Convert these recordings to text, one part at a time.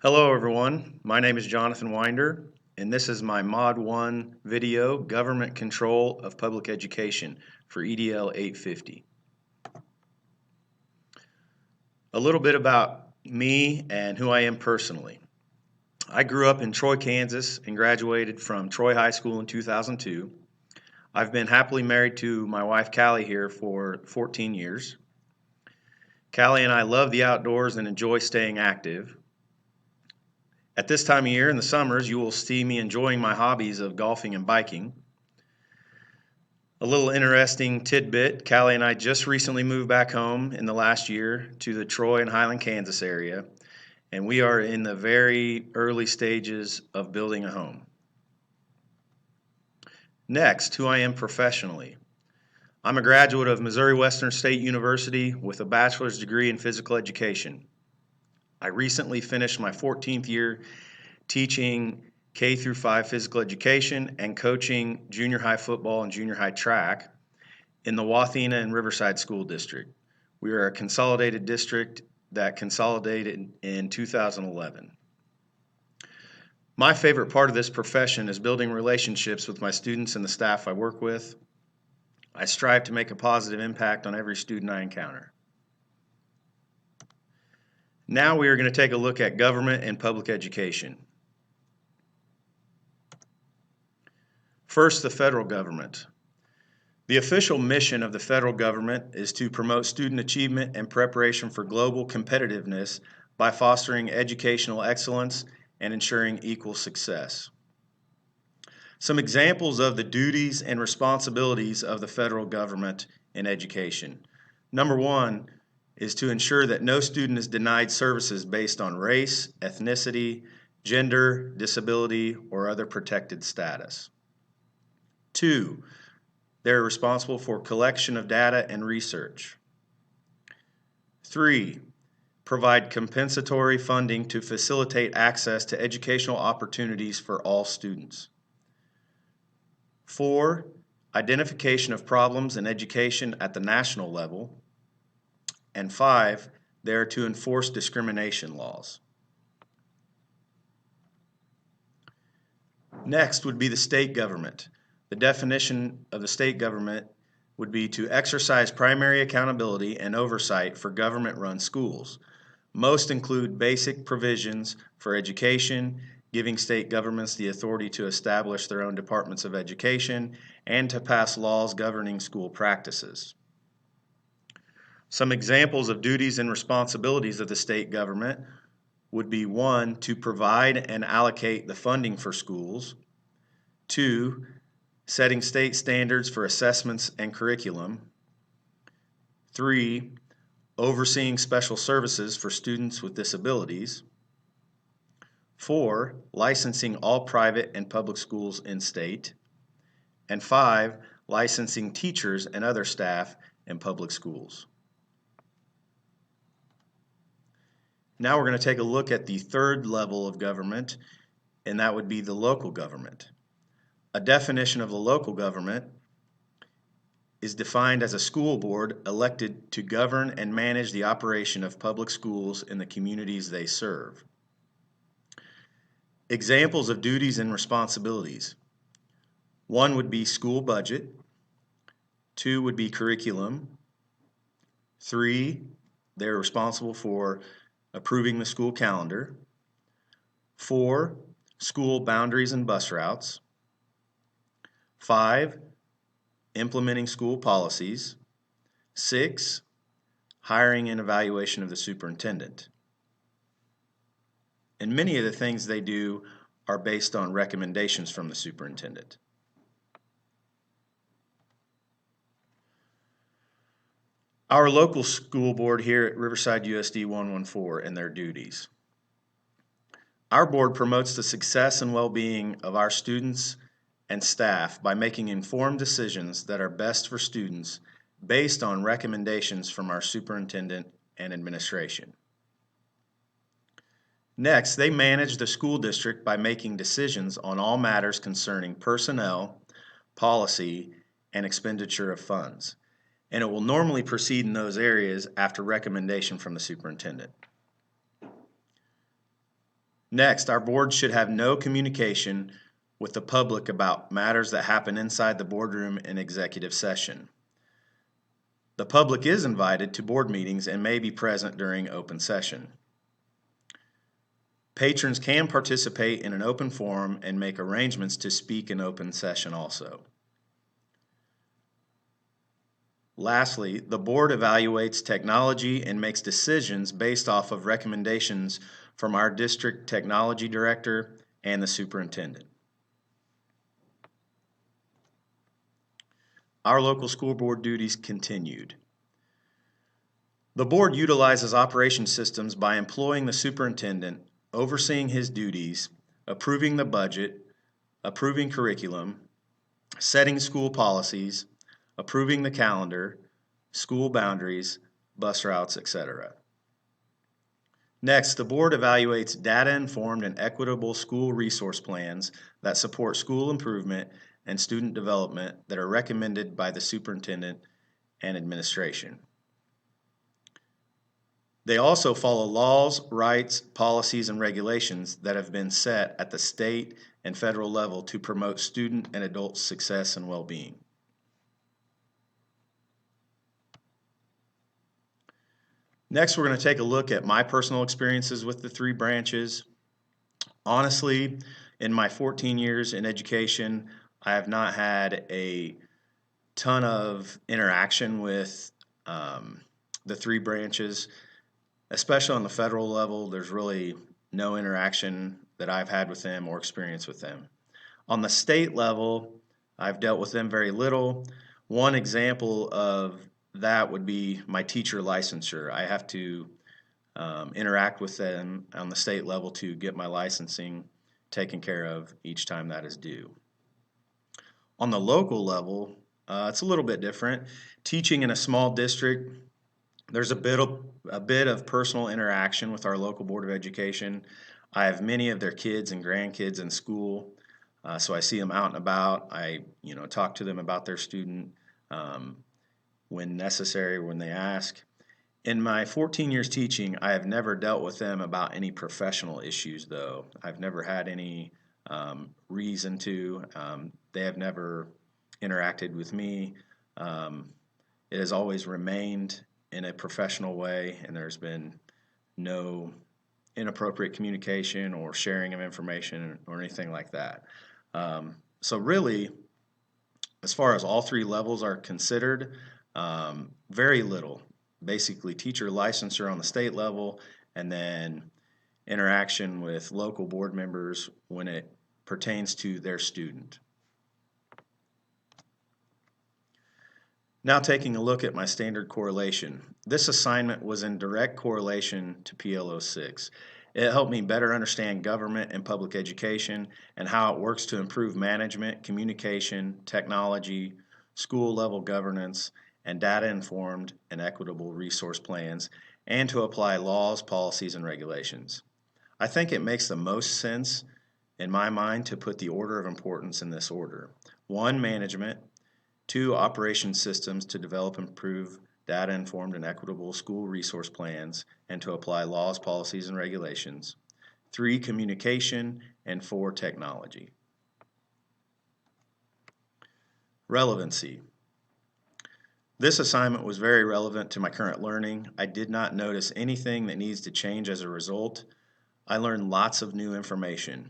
Hello everyone, my name is JWinder, and this is my Mod 1 video, Government Control of Public Education for EDL 850. A little bit about me and who I am personally. I grew up in Troy, Kansas and graduated from Troy High School in 2002. I've been happily married to my wife Callie here for 14 years. Callie and I love the outdoors and enjoy staying active. At this time of year in the summers, you will see me enjoying my hobbies of golfing and biking. A little interesting tidbit, Callie and I just recently moved back home in the last year to the Troy and Highland, Kansas area, and we are in the very early stages of building a home. Next, who I am professionally. I'm a graduate of Missouri Western State University with a bachelor's degree in physical education. I recently finished my 14th year teaching K through 5 physical education and coaching junior high football and junior high track in the Wathena and Riverside School District. We are a consolidated district that consolidated in 2011. My favorite part of this profession is building relationships with my students and the staff I work with. I strive to make a positive impact on every student I encounter. Now we are going to take a look at government and public education. First, the federal government. The official mission of the federal government is to promote student achievement and preparation for global competitiveness by fostering educational excellence and ensuring equal success. Some examples of the duties and responsibilities of the federal government in education. Number one is to ensure that no student is denied services based on race, ethnicity, gender, disability, or other protected status. Two, they're responsible for collection of data and research. 3, provide compensatory funding to facilitate access to educational opportunities for all students. 4, identification of problems in education at the national level. And 5, they are to enforce discrimination laws. Next would be the state government. The definition of the state government would be to exercise primary accountability and oversight for government-run schools. Most include basic provisions for education, giving state governments the authority to establish their own departments of education and to pass laws governing school practices. Some examples of duties and responsibilities of the state government would be 1, to provide and allocate the funding for schools. 2, setting state standards for assessments and curriculum. 3, overseeing special services for students with disabilities. 4, licensing all private and public schools in state. And 5, licensing teachers and other staff in public schools. Now we're going to take a look at the third level of government, and that would be the local government. A definition of the local government is defined as a school board elected to govern and manage the operation of public schools in the communities they serve. Examples of duties and responsibilities. 1 would be school budget. 2 would be curriculum. 3, they're responsible for approving the school calendar. 4, school boundaries and bus routes. 5, implementing school policies. 6, hiring and evaluation of the superintendent. And many of the things they do are based on recommendations from the superintendent. Our local school board here at Riverside USD 114 and their duties. Our board promotes the success and well-being of our students and staff by making informed decisions that are best for students based on recommendations from our superintendent and administration. Next, they manage the school district by making decisions on all matters concerning personnel, policy, and expenditure of funds. And it will normally proceed in those areas after recommendation from the superintendent. Next, our board should have no communication with the public about matters that happen inside the boardroom in executive session. The public is invited to board meetings and may be present during open session. Patrons can participate in an open forum and make arrangements to speak in open session also. Lastly, the board evaluates technology and makes decisions based off of recommendations from our district technology director and the superintendent. Our local school board duties continued. The board utilizes operation systems by employing the superintendent, overseeing his duties, approving the budget, approving curriculum, setting school policies, approving the calendar, school boundaries, bus routes, etc. Next, the board evaluates data-informed and equitable school resource plans that support school improvement and student development that are recommended by the superintendent and administration. They also follow laws, rights, policies, and regulations that have been set at the state and federal level to promote student and adult success and well-being. Next, we're going to take a look at my personal experiences with the three branches. Honestly, in my 14 years in education, I have not had a ton of interaction with the three branches, especially on the federal level. There's really no interaction that I've had with them or experience with them. On the state level, I've dealt with them very little. One example of that would be my teacher licensure. I have to interact with them on the state level to get my licensing taken care of each time that is due. On the local level, it's a little bit different. Teaching in a small district, there's a bit of personal interaction with our local Board of Education. I have many of their kids and grandkids in school, so I see them out and about. I talk to them about their student when necessary, when they ask. In my 14 years teaching, I have never dealt with them about any professional issues, though. I've never had any reason to. They have never interacted with me. It has always remained in a professional way, and there's been no inappropriate communication or sharing of information or anything like that. So really, as far as all three levels are considered, very little. Basically, teacher licensure on the state level, and then interaction with local board members when it pertains to their student. Now taking a look at my standard correlation. This assignment was in direct correlation to PL06. It helped me better understand government and public education and how it works to improve management, communication, technology, school level governance, and data-informed and equitable resource plans, and to apply laws, policies, and regulations. I think it makes the most sense in my mind to put the order of importance in this order. 1, management. 2, operation systems to develop and improve data-informed and equitable school resource plans and to apply laws, policies, and regulations. 3, communication, and 4, technology. Relevancy. This assignment was very relevant to my current learning. I did not notice anything that needs to change as a result. I learned lots of new information.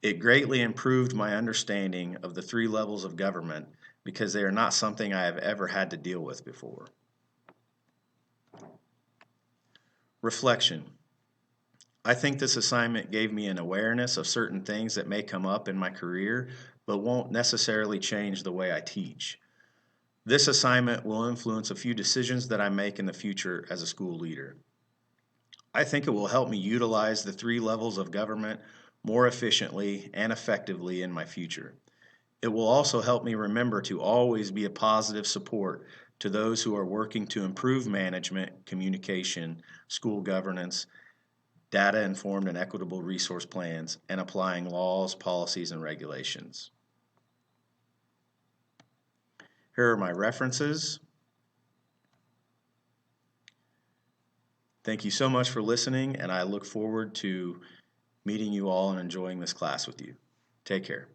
It greatly improved my understanding of the three levels of government because they are not something I have ever had to deal with before. Reflection. I think this assignment gave me an awareness of certain things that may come up in my career, but won't necessarily change the way I teach. This assignment will influence a few decisions that I make in the future as a school leader. I think it will help me utilize the three levels of government more efficiently and effectively in my future. It will also help me remember to always be a positive support to those who are working to improve management, communication, school governance, data-informed and equitable resource plans, and applying laws, policies, and regulations. Here are my references. Thank you so much for listening, and I look forward to meeting you all and enjoying this class with you. Take care.